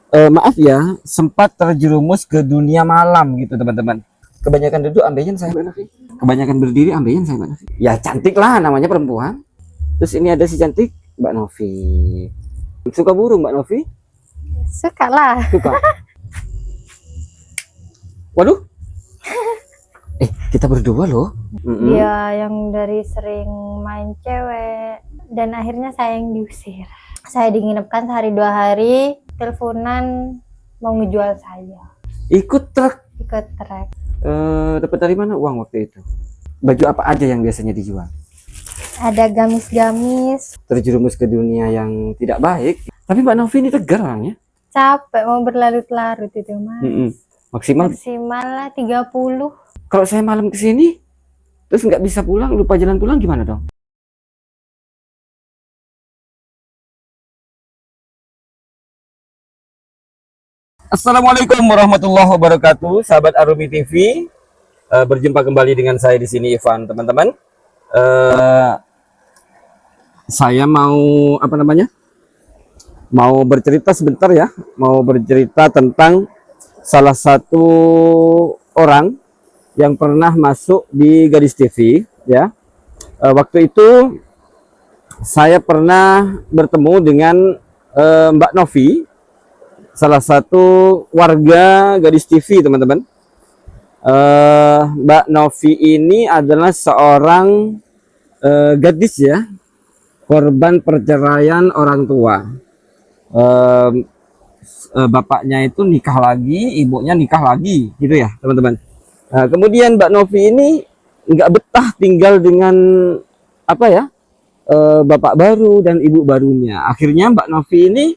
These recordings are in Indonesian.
Maaf ya, sempat terjerumus ke dunia malam gitu teman-teman. Kebanyakan duduk ambeien saya Mbak Novi. Kebanyakan berdiri ambeien saya Mbak Novi. Ya cantik lah namanya perempuan. Terus ini ada si cantik Mbak Novi. Suka burung Mbak Novi? Suka lah. Suka. Waduh. Kita berdua loh. Dia yang dari sering main cewek dan akhirnya saya yang diusir. Saya diinginkan sehari 2 hari, teleponan mau ngejual saya. Ikut truk. Ikut trek. Dapat dari mana uang waktu itu? Baju apa aja yang biasanya dijual? Ada gamis-gamis. Terjerumus ke dunia yang tidak baik. Tapi Mbak Novi ini tegar orangnya. Capek mau berlarut-larut itu mas. Maksimal lah 30. Kalau saya malam kesini terus nggak bisa pulang, lupa jalan pulang, gimana dong? Assalamualaikum warahmatullahi wabarakatuh, sahabat Arumi TV. Berjumpa kembali dengan saya di sini Ivan, teman-teman. Saya mau mau bercerita sebentar ya, mau bercerita tentang salah satu orang yang pernah masuk di Gadis TV ya. Waktu itu saya pernah bertemu dengan Mbak Novi, salah satu warga Gadis TV, teman-teman. Mbak Novi ini adalah seorang gadis ya, korban perceraian orang tua. Bapaknya itu nikah lagi, ibunya nikah lagi, gitu ya, teman-teman. Kemudian Mbak Novi ini nggak betah tinggal dengan bapak baru dan ibu barunya. Akhirnya Mbak Novi ini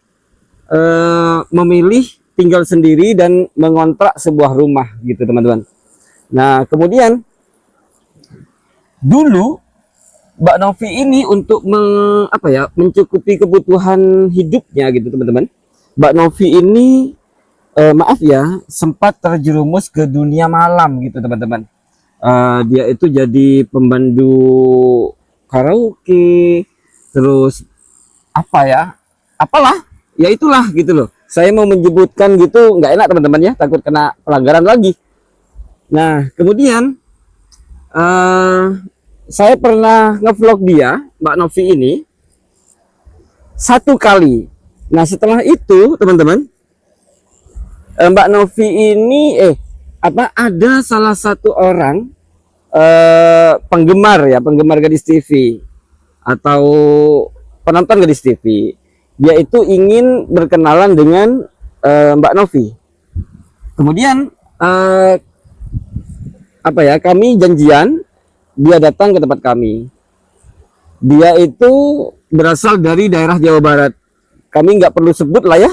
memilih tinggal sendiri dan mengontrak sebuah rumah, gitu teman-teman. Nah kemudian dulu Mbak Novi ini untuk mencukupi kebutuhan hidupnya, gitu teman-teman. Mbak Novi ini maaf ya, sempat terjerumus ke dunia malam, gitu teman-teman. Dia itu jadi pemandu karaoke, terus apalah ya itulah gitu loh. Saya mau menyebutkan gitu nggak enak teman-teman ya, takut kena pelanggaran lagi. Nah kemudian saya pernah ngevlog dia, Mbak Novi ini, 1 kali. Nah setelah itu teman-teman, Mbak Novi ini ada salah satu orang penggemar Gadis TV atau penonton Gadis TV. Dia itu ingin berkenalan dengan Mbak Novi. Kemudian kami janjian, dia datang ke tempat kami. Dia itu berasal dari daerah Jawa Barat. Kami nggak perlu sebut lah ya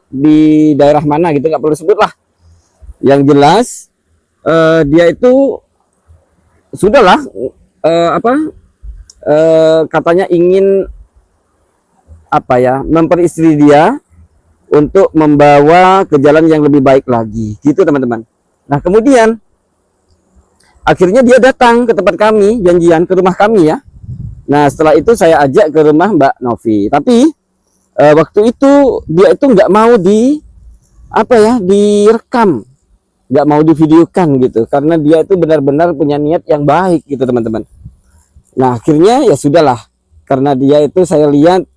di daerah mana gitu, nggak perlu sebut lah. Yang jelas dia itu sudahlah katanya ingin memperistri dia untuk membawa ke jalan yang lebih baik lagi, gitu teman-teman. Nah kemudian akhirnya dia datang ke tempat kami, janjian ke rumah kami ya. Nah setelah itu saya ajak ke rumah Mbak Novi, tapi waktu itu dia itu nggak mau direkam, nggak mau divideokan gitu, karena dia itu benar-benar punya niat yang baik, gitu teman-teman. Nah akhirnya ya sudahlah, karena dia itu saya lihat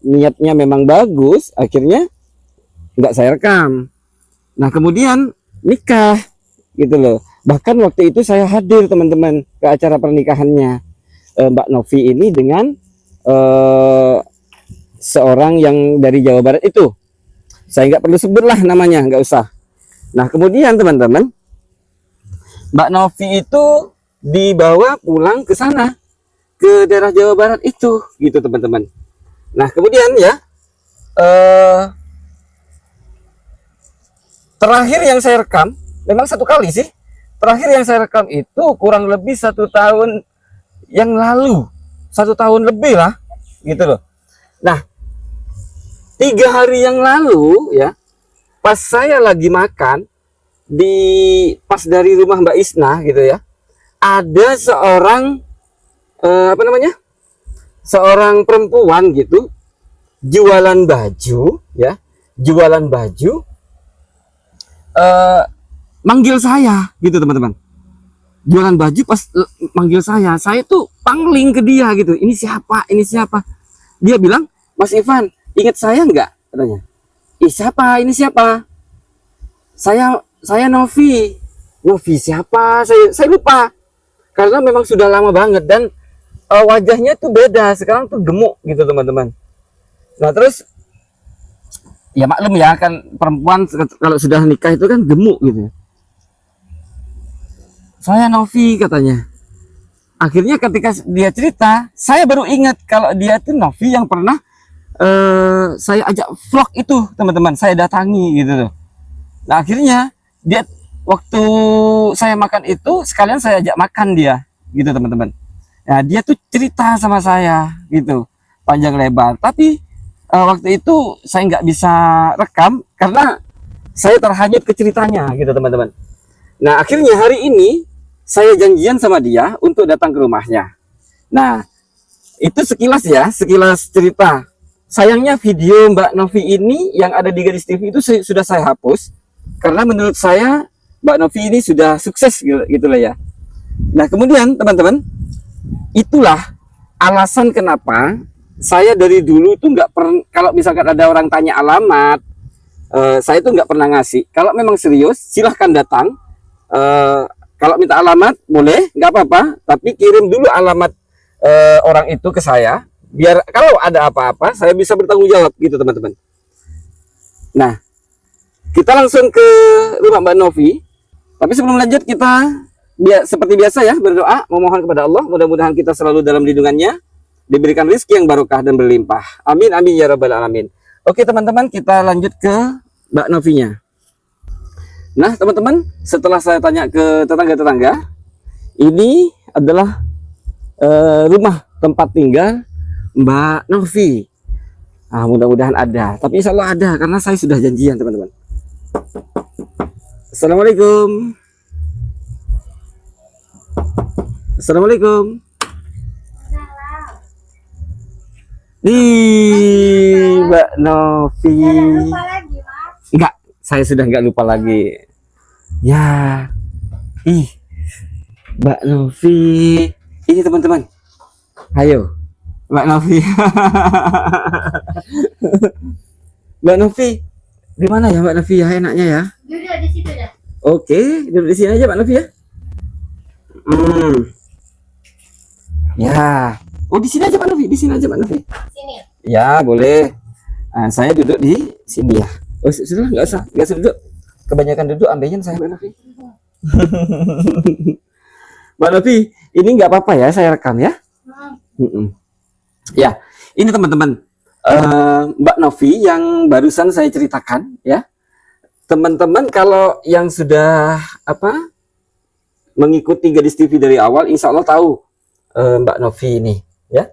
niatnya memang bagus, akhirnya nggak saya rekam. Nah kemudian nikah, gitu loh. Bahkan waktu itu saya hadir teman-teman ke acara pernikahannya Mbak Novi ini dengan seorang yang dari Jawa Barat itu. Saya nggak perlu sebutlah namanya, nggak usah. Nah kemudian teman-teman, Mbak Novi itu dibawa pulang ke sana, ke daerah Jawa Barat itu, gitu teman-teman. Nah kemudian ya terakhir yang saya rekam memang 1 kali sih. Terakhir yang saya rekam itu kurang lebih 1 tahun yang lalu, 1 tahun lebih lah, gitu loh. Nah 3 hari yang lalu ya, pas saya lagi makan pas dari rumah Mbak Isna gitu ya, ada seorang seorang perempuan gitu jualan baju, ya, jualan baju, manggil saya gitu teman-teman. Jualan baju pas manggil saya tuh pangling ke dia gitu. Ini siapa? Ini siapa? Dia bilang, Mas Ivan, ingat saya nggak? Katanya. Ih, siapa? Ini siapa? Saya Novi. Novi siapa? Saya lupa. Karena memang sudah lama banget dan wajahnya tuh beda. Sekarang tuh gemuk gitu teman-teman. Nah terus ya maklum ya kan perempuan kalau sudah nikah itu kan gemuk gitu. Saya Novi katanya. Akhirnya ketika dia cerita, saya baru ingat kalau dia itu Novi yang pernah saya ajak vlog itu teman-teman. Saya datangi gitu loh. Nah akhirnya dia waktu saya makan itu sekalian saya ajak makan dia gitu teman-teman. Nah dia tuh cerita sama saya gitu panjang lebar. Tapi waktu itu saya nggak bisa rekam karena saya terhanyut ke ceritanya gitu teman-teman. Nah akhirnya hari ini saya janjian sama dia untuk datang ke rumahnya. Nah itu sekilas ya, sekilas cerita. Sayangnya video Mbak Novi ini yang ada di Gadis TV itu sudah saya hapus karena menurut saya Mbak Novi ini sudah sukses gitu lah ya. Nah kemudian teman-teman, itulah alasan kenapa saya dari dulu tuh nggak pernah, kalau misalkan ada orang tanya alamat, saya tuh nggak pernah ngasih. Kalau memang serius silahkan datang. Kalau minta alamat boleh, nggak apa-apa, tapi kirim dulu alamat orang itu ke saya, biar kalau ada apa-apa saya bisa bertanggung jawab gitu teman-teman. Nah, kita langsung ke rumah Mbak Novi. Tapi sebelum lanjut kita seperti biasa ya berdoa, memohon kepada Allah, mudah-mudahan kita selalu dalam lindungannya, diberikan rezeki yang barokah dan berlimpah. Amin amin ya rabbal alamin. Oke teman-teman, kita lanjut ke Mbak Novinya. Nah teman-teman, setelah saya tanya ke tetangga-tetangga, ini adalah rumah tempat tinggal Mbak Novi. Nah, mudah-mudahan ada, tapi insya Allah ada karena saya sudah janjian teman-teman. Assalamualaikum. Assalamualaikum. Nih Mbak Novi. Lupa lagi, Mas. Enggak, saya sudah nggak lupa lagi. Ya, Mbak Novi, ini teman-teman. Ayo, Mbak Novi. Mbak Novi, di mana ya Mbak Novi ya enaknya ya? Duduk di situ dah. Oke, duduk di sini aja Mbak Novi ya. Ya, oh di sini aja Mbak Novi, di sini aja Mbak Novi. Sini. Ya boleh. Nah, saya duduk di sini ya. Oh sudah nggak usah duduk. Kebanyakan duduk ambeien saya Mbak Novi. Mbak Novi, ini nggak apa-apa ya saya rekam ya. Ya, ini teman-teman Mbak Novi yang barusan saya ceritakan ya. Teman-teman kalau yang sudah mengikuti Gadis TV dari awal, insya Allah tahu Mbak Novi ini ya.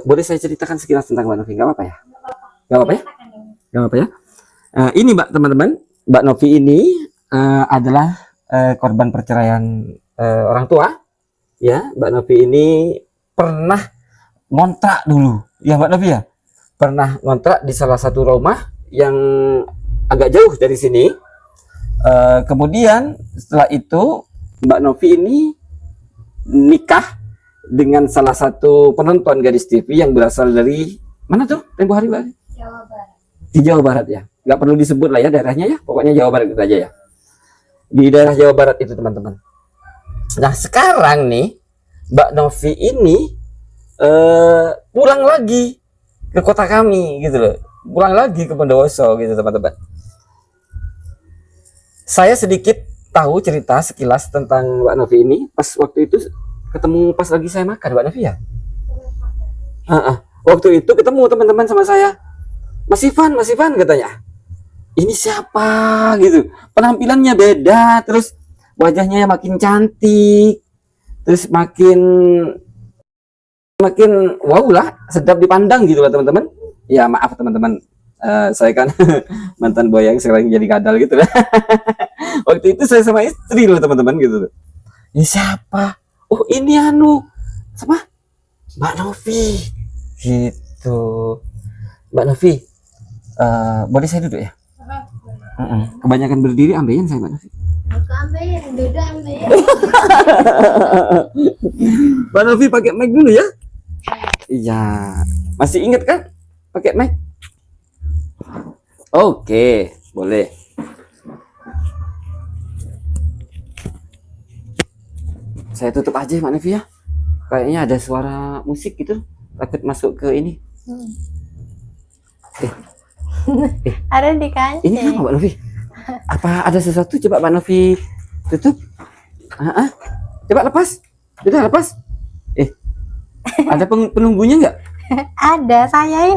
Boleh saya ceritakan sekilas tentang Mbak Novi, nggak apa-apa ya? Nggak apa-apa ya? Nggak apa-apa ya? Ini teman-teman, Mbak Novi ini adalah korban perceraian orang tua. Ya, Mbak Novi ini pernah ngontrak dulu, ya Mbak Novi ya. Pernah ngontrak di salah satu rumah yang agak jauh dari sini. Kemudian setelah itu Mbak Novi ini nikah dengan salah satu penonton Gadis TV yang berasal dari mana tuh? Tempo hari Mbak? Jawa Barat. Di Jawa Barat ya. Nggak perlu disebut lah ya daerahnya ya. Pokoknya Jawa Barat itu aja ya. Di daerah Jawa Barat itu teman-teman. Nah sekarang nih Mbak Novi ini pulang lagi ke kota kami gitu loh. Pulang lagi ke Bondowoso gitu teman-teman. Saya sedikit tahu cerita sekilas tentang Mbak Novi ini pas waktu itu ketemu pas lagi saya makan Mbak Novi ya. Waktu itu ketemu teman-teman sama saya. Mas Ivan katanya. Ini siapa gitu. Penampilannya beda, terus wajahnya makin cantik. Terus makin wow lah, sedap dipandang gitu lah teman-teman. Ya maaf teman-teman, saya kan mantan buaya yang sekarang jadi kadal gitu lah. Waktu itu saya sama istri loh teman-teman gitu. Ini siapa? Oh ini siapa? Mbak Novi gitu. Mbak Novi, boleh saya duduk ya? Kebanyakan berdiri ambeien saya Mbak Novi. Aku ambil, duduk ambil. Mbak Novi pakai mic dulu ya. Iya, masih ingat kan pakai mic? Oke, boleh. Saya tutup aja Mbak Novi ya. Kayaknya ada suara musik gitu, takut masuk ke ini. Ada di kancing. Ini apa Mbak Novi? Apa ada sesuatu? Coba Mbak Novi tutup. Coba lepas. Sudah lepas. Ada penunggunya nggak? Ada, saya ini.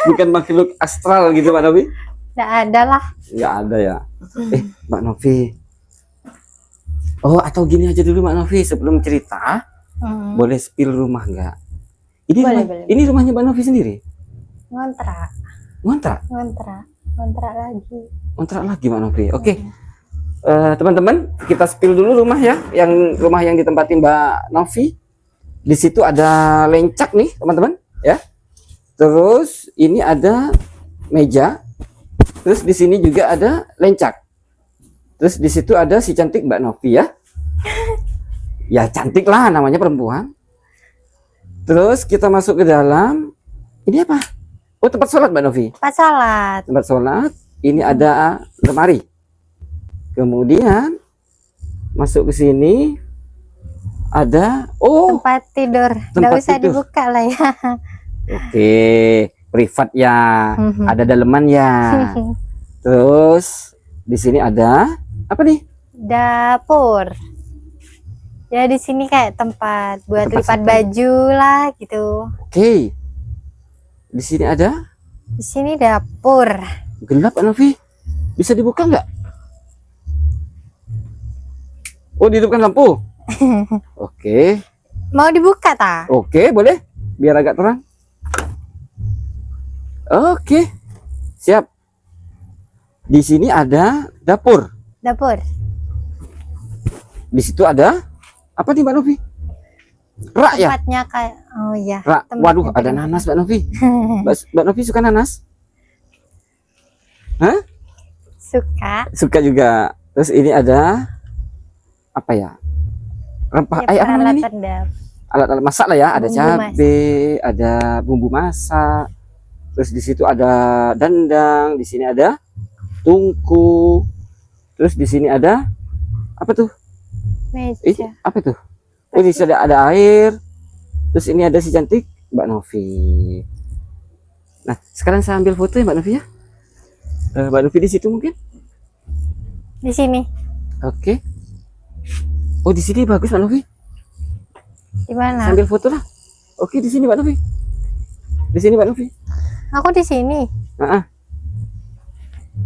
Bukan makhluk astral gitu Mbak Novi? Nggak ada lah. Nggak ada ya. Mbak Novi. Oh, atau gini aja dulu Mbak Novi, sebelum cerita, boleh spill rumah nggak? Ini Boleh, rumah, boleh. ini rumahnya Mbak Novi sendiri? Ngontrak Ngontrak lagi Mbak Novi. Oke. Teman-teman, kita spill dulu rumah ya, rumah yang ditempati Mbak Novi. Di situ ada lencak nih, teman-teman, ya. Terus ini ada meja. Terus di sini juga ada lencak. Terus di situ ada si cantik Mbak Novi ya. Ya cantik lah, namanya perempuan. Terus kita masuk ke dalam. Ini apa? Oh, tempat sholat Mbak Novi. Tempat sholat. Ini ada lemari. Kemudian masuk ke sini ada tempat tidur. Nggak tempat usah tidur. dibuka lah ya. Oke, privat ya. Ada daleman ya. Terus di sini ada apa nih? Dapur. Ya di sini kayak tempat buat Tempat lipat siapa? baju lah gitu. Oke. Di sini ada Di sini dapur. gelap Mbak Novi. Bisa dibuka nggak? Oh, dihidupkan lampu. Oke. Mau dibuka ta? Oke, boleh. Biar agak terang. Oke. Siap. Di sini ada dapur. Dapur. Di situ ada apa nih Mbak Novi? Rak ya? Tempatnya kayak iya. Rak. tempatnya Waduh, ada kayak- nanas Mbak Novi. Mbak Novi suka nanas? Hah? Suka. Suka juga. Terus ini ada apa ya? Rempah, Ya, apa namanya nih? peralatan dapur. Alat-alat masak lah ya. Ada Bumbu cabe, ada bumbu masak. Terus di situ ada dandang, di sini ada tungku. Terus di sini ada apa tuh? Meja. Apa tuh? Oh, di sini ada air. Terus ini ada si cantik Mbak Novi. Nah, sekarang saya ambil foto ya Mbak Novi ya. Mbak Novi di situ mungkin? Di sini. Oke. Oh, di sini bagus Mbak Novi. Di mana? Sambil foto lah. Oke, di sini Mbak Novi. Di sini Mbak Novi. Aku di sini. Heeh.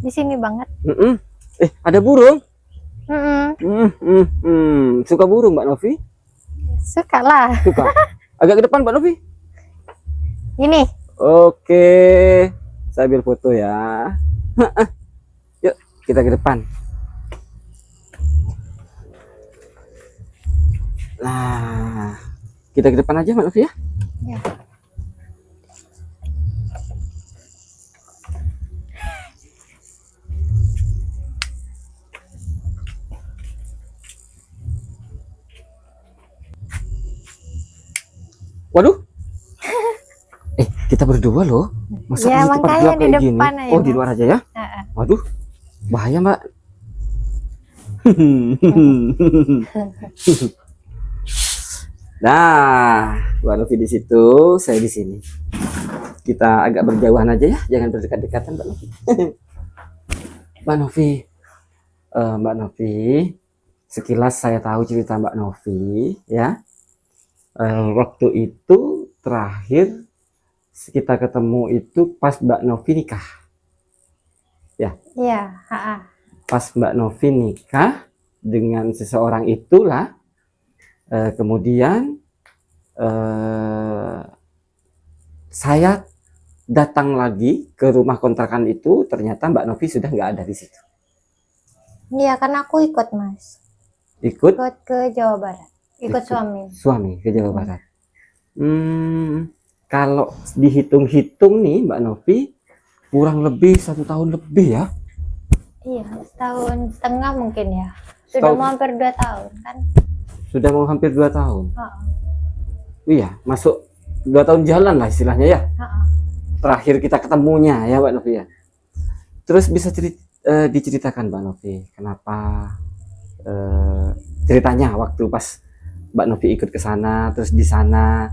Di sini banget. Ada burung. Mm-mm. Suka burung Mbak Novi? Suka lah. Suka. Agak ke depan Mbak Novi. Ini. Oke. Saya ambil foto ya. Yuk, kita ke depan. Nah, kita ke depan aja Mbak Novi ya. Ya. Waduh. Kita berdua loh. Masa Ya, di tempat makanya gelap di kayak gini? depan aja, Oh, di Mas. luar aja ya. Heeh. Waduh. Bahaya, Mbak. Nah, Mbak Novi di situ, saya di sini. Kita agak berjauhan aja ya, jangan berdekat-dekatan Mbak Novi. Mbak Novi, Mbak Novi, sekilas saya tahu cerita Mbak Novi, ya. Waktu itu terakhir kita ketemu itu pas Mbak Novi nikah. Iya, heeh. Pas Mbak Novi nikah dengan seseorang itulah, kemudian saya datang lagi ke rumah kontrakan itu, ternyata Mbak Novi sudah nggak ada di situ. Iya, kan aku ikut, Mas. Ikut Ikut ke Jawa Barat. Ikut Ikut. suami. suami ke Jawa Barat. kalau dihitung-hitung nih Mbak Novi, kurang lebih 1 tahun lebih ya. Iya, setahun setengah mungkin ya. Sudah Setahun. mau hampir 2 tahun kan. Sudah mau hampir 2 tahun. Heeh, Iya, masuk 2 tahun jalan lah istilahnya ya. heeh. Terakhir kita ketemunya ya Mbak Novi ya. Terus bisa diceritakan Mbak Novi, kenapa ceritanya waktu pas Mbak Novi ikut ke sana, terus di sana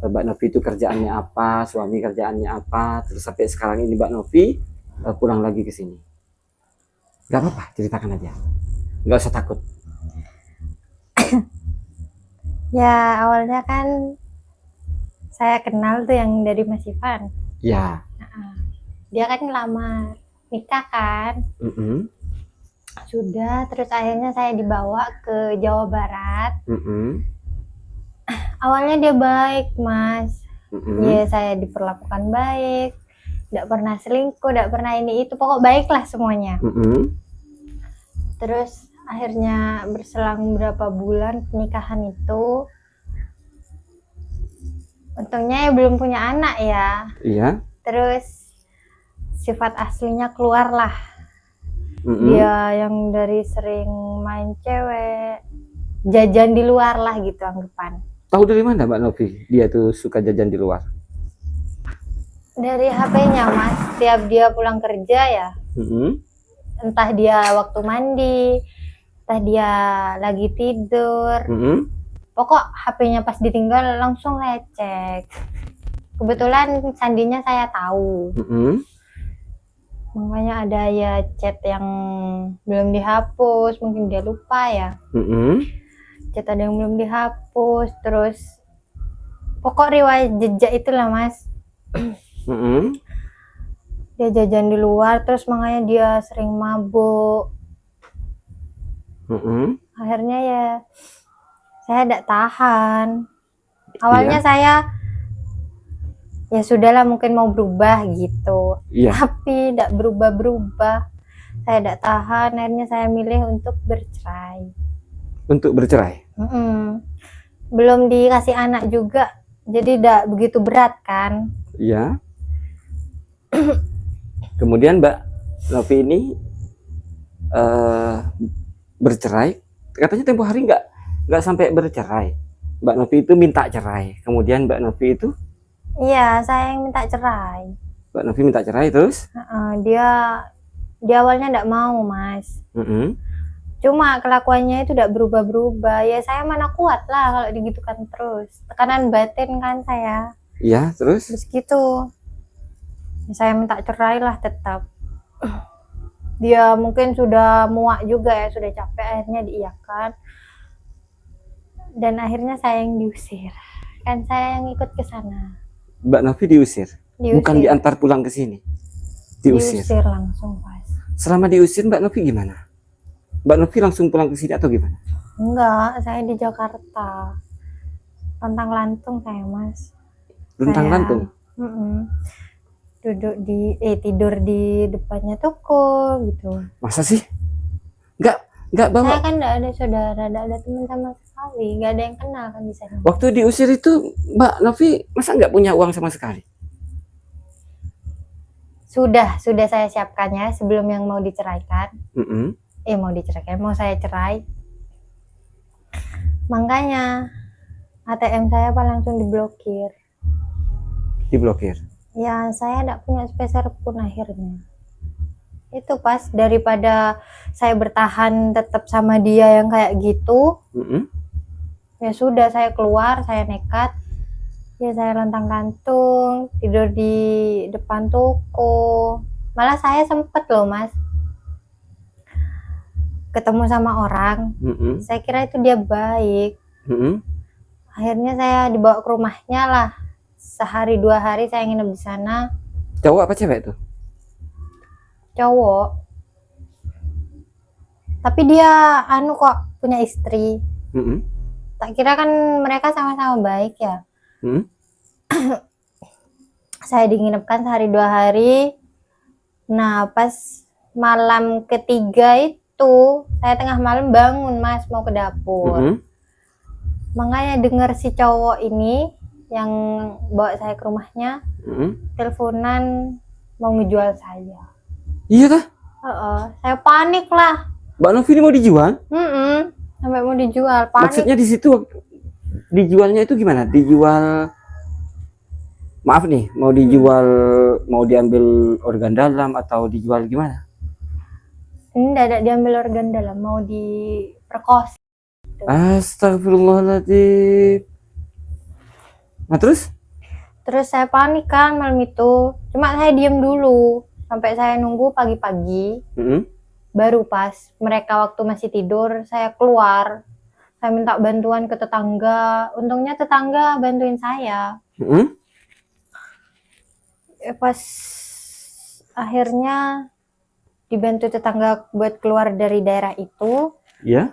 Mbak Novi itu kerjaannya apa, suami kerjaannya apa, terus sampai sekarang ini Mbak Novi pulang lagi ke sini. Gak apa-apa, ceritakan aja. Nggak usah takut. Ya awalnya kan saya kenal tuh yang dari Mas Ivan. Ya. Dia kan lama nikah kan. Mm-mm. Sudah, terus akhirnya saya dibawa ke Jawa Barat. Mm-mm. Awalnya dia baik, Mas. Mm-mm. Ya saya diperlakukan baik, tidak pernah selingkuh, tidak pernah ini itu, pokok baik lah semuanya. Mm-mm. Terus akhirnya berselang berapa bulan pernikahan itu, untungnya ya belum punya anak ya. Iya. Terus sifat aslinya keluar lah. Mm-mm. Dia yang dari sering main cewek, jajan di luar lah gitu anggapan. Tahu dari mana Mbak Novi dia tuh suka jajan di luar? Dari HP-nya Mas, tiap dia pulang kerja ya, Mm-mm. entah dia waktu mandi, entah dia lagi tidur, Mm-mm. pokok HP-nya pas ditinggal langsung saya cek. Kebetulan sandinya saya tahu, Mm-mm. makanya ada ya chat yang belum dihapus, mungkin dia lupa ya. Mm-mm. Chat ada yang belum dihapus, terus pokok riwayat jejak itulah Mas. Mm-mm. Dia jajan di luar, terus makanya dia sering mabuk. Mm-mm. Akhirnya ya saya tidak tahan. Awalnya saya ya sudahlah mungkin mau berubah gitu, Iya. tapi tidak berubah-berubah. Saya tidak tahan, akhirnya saya milih untuk bercerai. Untuk bercerai. Belum dikasih anak juga, jadi tidak begitu berat kan. Iya. Kemudian Mbak Novi ini bercerai. Katanya tempo hari nggak sampai bercerai. Mbak Novi itu minta cerai. Kemudian Mbak Novi itu Iya, saya yang minta cerai. Mbak Novi minta cerai terus. Dia awalnya tidak mau Mas. Mm-mm. Cuma kelakuannya itu tidak berubah-berubah. Ya saya mana kuat lah kalau digitukan terus. Tekanan batin kan saya. Iya, terus. Terus gitu. Ya, saya minta cerai lah tetap. Dia mungkin sudah muak juga ya, sudah capek, akhirnya diiyakan. Dan akhirnya saya yang diusir. Kan saya yang ikut ke sana. Mbak Novi diusir. Bukan diantar pulang ke sini. Diusir. Diusir langsung Mas. Selama diusir Mbak Novi gimana? Mbak Novi langsung pulang ke sini atau gimana? Enggak, saya di Jakarta. Pantang-lantung saya Mas. Luntang-lantung. Duduk tidur di depannya toko gitu. Masa sih? Nggak bawa. Saya kan enggak ada saudara, enggak ada teman sama sekali, enggak ada yang kenal kan di sana. Waktu diusir itu Mbak Novi masa nggak punya uang sama sekali? Sudah saya siapkan ya sebelum yang mau diceraikan. Mm-mm. Mau saya cerai. Makanya ATM saya langsung diblokir. Diblokir. Ya saya enggak punya sepeser pun akhirnya. Itu pas daripada saya bertahan tetap sama dia yang kayak gitu. Mm-mm. Ya sudah saya keluar, saya nekat. Ya saya lontang-lantung, tidur di depan toko. Malah saya sempet loh Mas ketemu sama orang. Mm-mm. Saya kira itu dia baik. Mm-mm. Akhirnya saya dibawa ke rumahnya lah. Sehari 2 hari saya nginep di sana. Cowok apa cewek tuh? Cowok. Tapi dia kok punya istri. Mm-mm. Tak kira kan mereka sama-sama baik ya. Mm-mm. Saya dinginepkan sehari 2 hari. Nah pas malam ketiga itu saya tengah malam bangun Mas mau ke dapur. Mm-mm. Makanya dengar si cowok ini yang bawa saya ke rumahnya Mm-mm. teleponan mau ngejual saya. Iya kah? Saya panik lah. Mbak Novi ini mau dijual? Sampai mau dijual, panik. Maksudnya di situ dijualnya itu gimana? Dijual, maaf nih, mau dijual, mau diambil organ dalam atau dijual gimana? Enggak ada diambil organ dalam, mau diperkosa. Astagfirullahaladzim. Nah terus? Terus saya panik kan malam itu. Cuma saya diam dulu sampai saya nunggu pagi-pagi. Baru pas mereka waktu masih tidur, saya keluar. Saya minta bantuan ke tetangga. Untungnya tetangga bantuin saya. Pas akhirnya dibantu tetangga buat keluar dari daerah itu. Iya.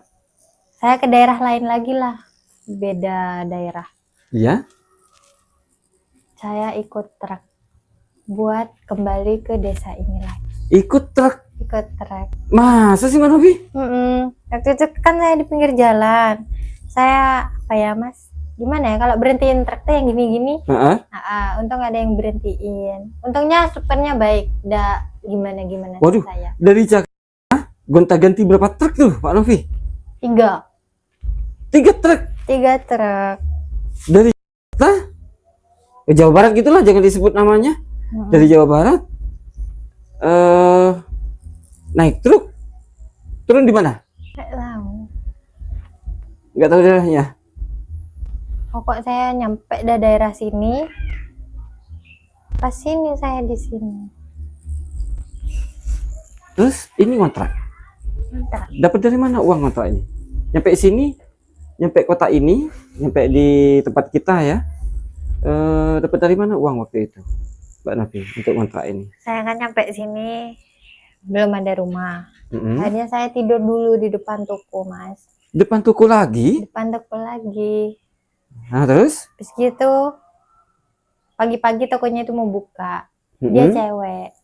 Saya ke daerah lain lagi lah. Beda daerah. Iya. Saya ikut truk buat kembali ke desa ini lagi. Ikut truk? Ikut truk. Masa sih Mbak Novi? Waktu itu kan saya di pinggir jalan. Saya apa ya Mas? Gimana ya kalau berhentiin truk tuh yang gini-gini? Untung ada yang berhentiin. Untungnya supirnya baik. Nggak gimana-gimana. Waduh, saya. dari Jakarta gonta-ganti berapa truk tuh Pak Novi? 3 truk? 3 truk. Dari Jakarta ke Jawa Barat gitulah, jangan disebut namanya. Dari Jawa Barat naik truk, turun di mana? Nggak tahu daerahnya. Pokok saya nyampe di daerah sini. Pas sini saya di sini. Terus ini ngontrak. Dapat dari mana uang ngontrak ini? Nyampe sini, nyampe kota ini, nyampe di tempat kita ya. Dapat dari mana uang waktu itu, Mbak Novi, untuk ngontrak ini? Saya kan nyampe sini belum ada rumah. Akhirnya saya tidur dulu di depan toko Mas. Depan toko lagi? Depan toko lagi. Nah terus? Terus gitu pagi-pagi tokonya itu mau buka. Dia cewek.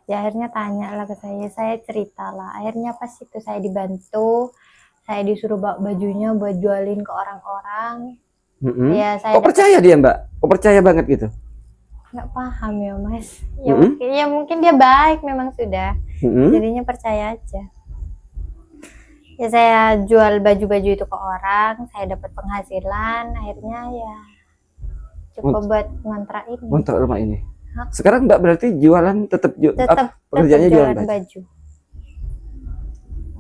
Ya akhirnya tanya lah ke saya cerita lah. Akhirnya pas itu saya dibantu, saya disuruh bawa bajunya buat jualin ke orang-orang. Ya, saya percaya dia Mbak? Kok percaya banget gitu? Nggak paham ya Mas. Ya mungkin dia baik memang sudah. Jadinya percaya aja. Ya saya jual baju-baju itu ke orang, saya dapat penghasilan, akhirnya ya cukup buat ngontrak ini. Ngontrak rumah ini. Sekarang Mbak berarti jualan tetap pekerjaannya jualan baju.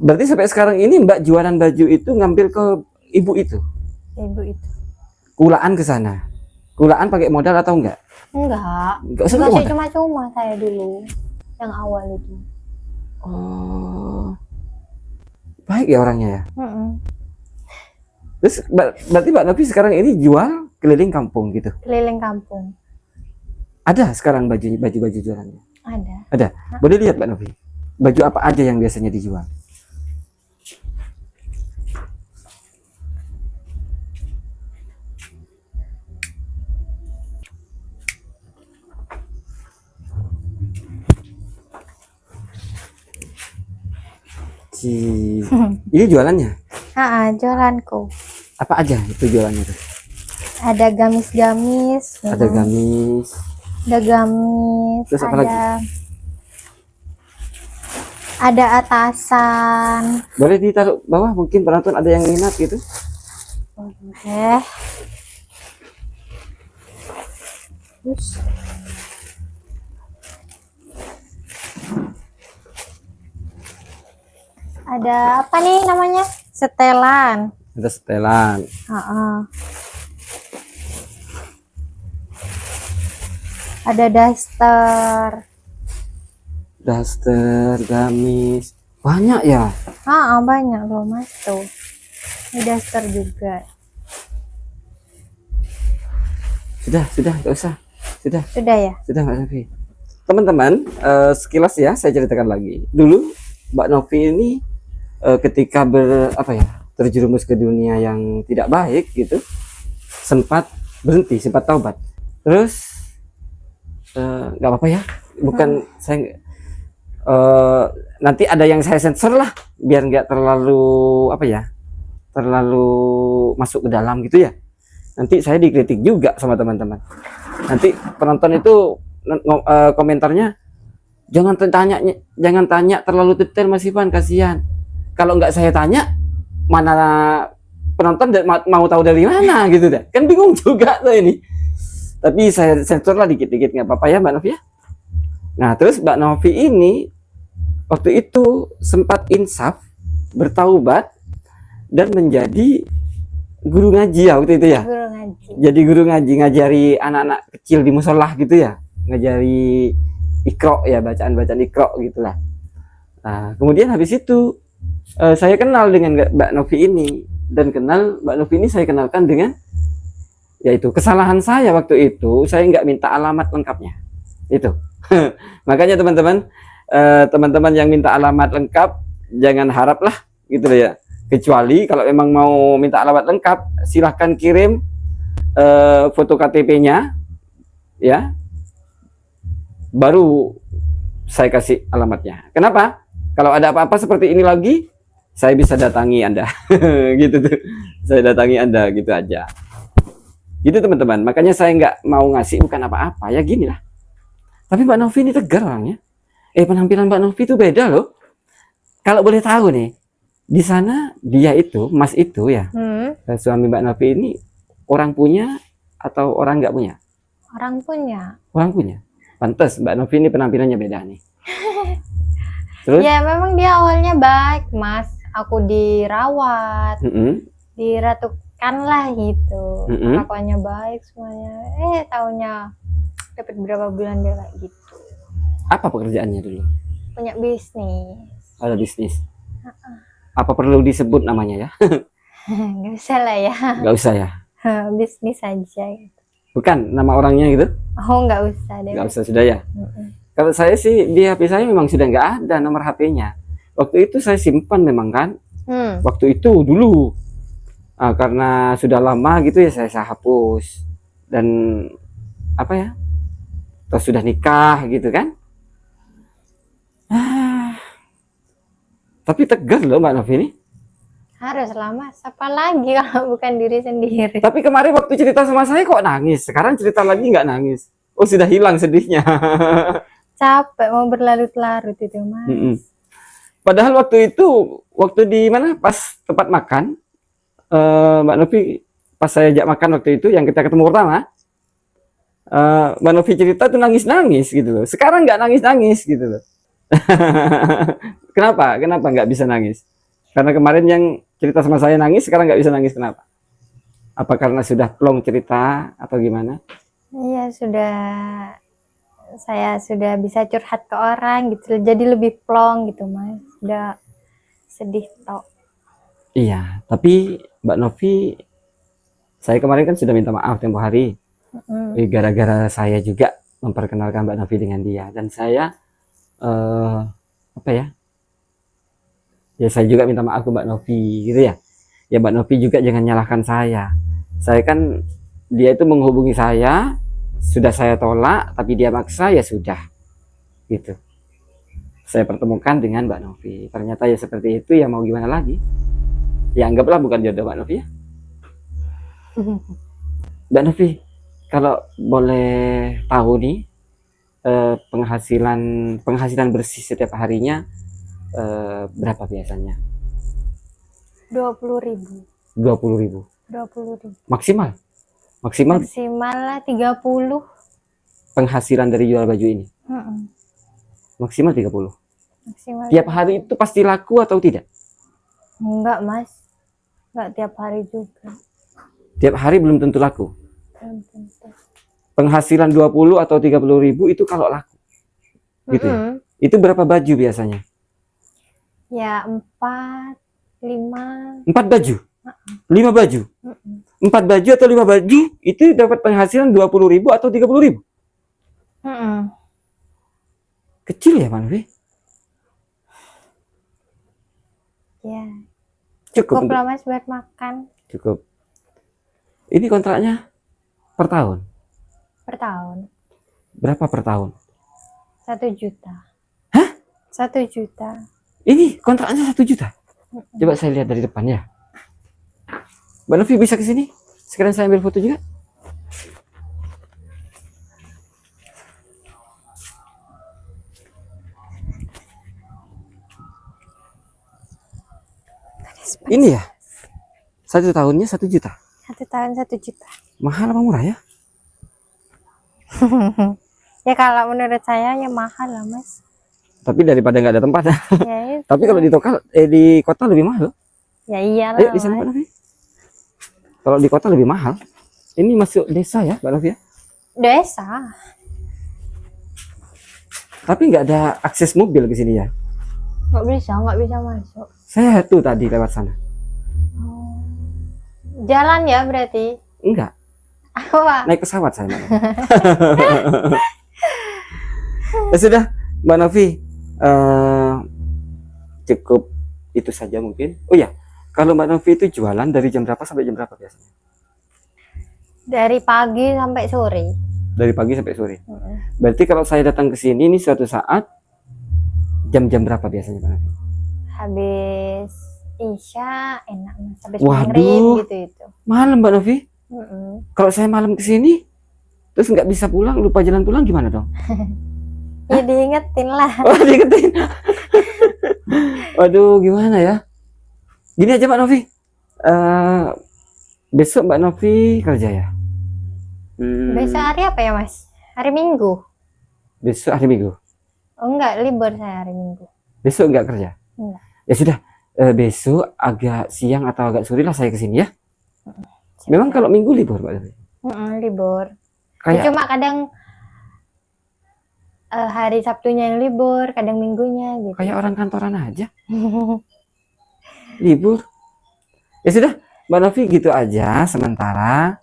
Berarti sampai sekarang ini Mbak jualan baju itu ngambil ke ibu itu? Ibu itu. Kulaan ke sana. Kulaan pakai modal atau enggak? Enggak sih, cuma-cuma saya dulu yang awal itu. Oh. Baik ya orangnya ya. Terus berarti Mbak Novi sekarang ini jual keliling kampung gitu? Keliling kampung. Ada sekarang baju jualannya? Ada. Boleh lihat Mbak Novi? Baju apa aja yang biasanya dijual? Ini jualannya? Jualanku. Apa aja itu jualannya tuh? Ada gamis-gamis. Ada gamis. Terus apa lagi? Ada atasan. Boleh ditaruh bawah, mungkin penonton ada yang minat gitu. Boleh. Terus ada apa nih namanya? Setelan. Ada setelan. Ada daster, gamis, banyak ya? Banyak loh Mas tuh. Ini daster juga. Sudah, nggak usah. Sudah ya? Sudah Mbak Novi. Teman-teman, sekilas ya saya ceritakan lagi. Dulu Mbak Novi ini ketika terjerumus ke dunia yang tidak baik gitu, sempat berhenti, sempat taubat. Terus nggak apa-apa ya, bukan saya nanti ada yang saya sensor lah biar nggak terlalu terlalu masuk ke dalam gitu ya. nanti saya dikritik juga sama teman-teman. Nanti penonton itu komentarnya, jangan tanya terlalu detail Mas Ivan, kasihan. Kalau nggak saya tanya, mana penonton mau tahu dari mana gitu deh. Kan bingung juga tuh ini. Tapi saya sensor lah dikit-dikit, nggak apa-apa ya Mbak Novi ya. Nah terus Mbak Novi ini waktu itu sempat insaf, bertaubat, dan menjadi guru ngaji ya waktu itu ya. Guru ngaji. Jadi guru ngaji, ngajari anak-anak kecil di musola gitu ya, ngajari Iqra ya, bacaan-bacaan Iqra gitulah. Nah kemudian habis itu saya kenal dengan Mbak Novi ini, dan kenal Mbak Novi ini saya kenalkan dengan, yaitu kesalahan saya waktu itu saya nggak minta alamat lengkapnya itu. Makanya teman-teman yang minta alamat lengkap jangan harap lah gitu loh ya. Kecuali kalau memang mau minta alamat lengkap, silahkan kirim foto KTP-nya ya, baru saya kasih alamatnya. Kenapa? Kalau ada apa-apa seperti ini lagi, saya bisa datangi Anda. Gitu tuh, saya datangi Anda gitu aja. Gitu teman-teman. Makanya saya nggak mau ngasih bukan apa-apa ya, gini lah. Tapi Mbak Novi ini tegar orangnya. Penampilan Mbak Novi itu beda loh. Kalau boleh tahu nih, di sana dia itu, Mas itu ya, suami Mbak Novi ini orang punya atau orang nggak punya? Orang punya. Orang punya. Pantes Mbak Novi ini penampilannya beda nih. Terus? Ya memang dia awalnya baik Mas. Aku dirawat, diratukan lah gitu. Kelakuannya baik semuanya. Taunya dapat berapa bulan dia kayak gitu. Apa pekerjaannya dulu? Punya bisnis. Ada bisnis. Apa perlu disebut namanya ya? Nggak usah lah ya. Nggak usah ya. Bisnis aja gitu. Bukan nama orangnya gitu? Oh nggak usah deh. Nggak usah sudah ya. Kalau saya sih di HP saya memang sudah nggak ada nomor HP-nya. Waktu itu saya simpan memang kan. Waktu itu dulu. Karena sudah lama gitu ya saya hapus. Dan apa ya? Terus sudah nikah gitu kan. Tapi tegar loh Mbak Novi ini. Harus lama. Siapa lagi kalau bukan diri sendiri. Tapi kemarin waktu cerita sama saya kok nangis. Sekarang cerita lagi nggak nangis. Oh sudah hilang sedihnya. Capek mau berlarut-larut itu Mas. Padahal waktu itu, waktu di mana pas tempat makan, Mbak Novi pas saya ajak makan waktu itu yang kita ketemu pertama, Mbak Novi cerita tuh nangis-nangis gitu loh. Sekarang nggak nangis-nangis gitu loh. Kenapa nggak bisa nangis? Karena kemarin yang cerita sama saya nangis, sekarang nggak bisa nangis, kenapa? Apa karena sudah plong cerita atau gimana? Iya saya sudah bisa curhat ke orang gitu, jadi lebih plong gitu Mas. Udah sedih tok. Iya, tapi Mbak Novi, saya kemarin kan sudah minta maaf tempo hari. Gara-gara saya juga memperkenalkan Mbak Novi dengan dia, dan saya apa ya? Ya saya juga minta maaf ke Mbak Novi gitu ya. Ya Mbak Novi juga jangan nyalahkan saya. Saya kan, dia itu menghubungi saya, sudah saya tolak, tapi dia maksa, ya sudah. Gitu. Saya pertemukan dengan Mbak Novi. Ternyata ya seperti itu, ya mau gimana lagi? Ya anggaplah bukan jodoh Mbak Novi ya. Mbak Novi, kalau boleh tahu nih, penghasilan bersih setiap harinya berapa biasanya? 20.000. 20.000. 20.000. Maksimal Lah 30. penghasilan dari jual baju ini. Maksimal 30. Maksimal. Tiap hari itu pasti laku atau tidak? Enggak Mas. Enggak tiap hari juga. Tiap hari belum tentu laku. Belum tentu. Penghasilan 20 atau 30.000 itu kalau laku. Gitu ya? Itu berapa baju biasanya? Ya 4, 5. 4 baju? 5 baju? 4 baju atau 5 baju itu dapat penghasilan 20.000 atau 30.000? Kecil ya Mbak Novi? Ya. Cukup lah Mas buat makan. Cukup. Ini kontraknya per tahun? Per tahun. Berapa per tahun? 1 juta. Hah? 1 juta. Ini kontraknya 1 juta? Coba saya lihat dari depan ya. Mbak Novi bisa ke sini? Sekarang saya ambil foto juga. Ini ya, 1 tahunnya 1 juta. 1 tahun 1 juta. Mahal apa murah ya? Ya kalau menurut saya ya mahal lah Mas. Tapi daripada nggak ada tempat. Ya itu. Tapi kalau di kota lebih mahal. Ya iyalah. Ayo di sana Mbak Novi. Kalau di kota lebih mahal. Ini masuk desa ya Mbak Novi ya? Desa. Tapi nggak ada akses mobil ke sini ya? Nggak bisa masuk. Saya tuh tadi lewat sana. Oh. Jalan ya berarti? Enggak, Wah. naik pesawat saya Mbak Novi. Ya sudah Mbak Novi, cukup itu saja mungkin. Oh ya, kalau Mbak Novi itu jualan dari jam berapa sampai jam berapa biasanya? Dari pagi sampai sore. Dari pagi sampai sore. Berarti kalau saya datang ke sini ini suatu saat jam-jam berapa biasanya Mbak Novi? Habis Isya enak Mas. Habis Waduh. maghrib gitu itu. Malam Mbak Novi? Kalau saya malam ke sini terus nggak bisa pulang, lupa jalan pulang gimana dong? Ya diingetin lah. Oh, diingetin. Waduh, gimana ya? Gini aja Mbak Novi. Besok Mbak Novi kerja ya? Besok hari apa ya Mas? Hari Minggu. Besok hari Minggu. Oh enggak, libur saya hari Minggu. Besok nggak kerja? Enggak. Ya sudah, besok agak siang atau agak sore lah saya kesini ya. Memang kalau Minggu libur Mbak Novi? Libur. Kayak Cuma kadang hari Sabtunya yang libur, kadang Minggunya gitu. kayak orang kantoran aja. Libur. Ya sudah, Mbak Novi gitu aja sementara.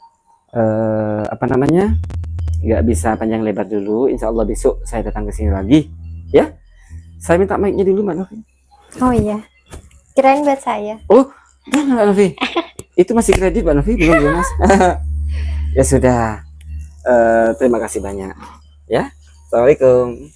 Apa namanya? Nggak bisa panjang lebar dulu. Insya Allah besok saya datang ke sini lagi. Ya, saya minta mic-nya dulu Mbak Novi. Oh iya. Kirain buat saya. Oh, jangan Mbak Novi. Itu masih kredit Mbak Novi, belum lunas. Ya sudah. Terima kasih banyak. Ya, assalamualaikum.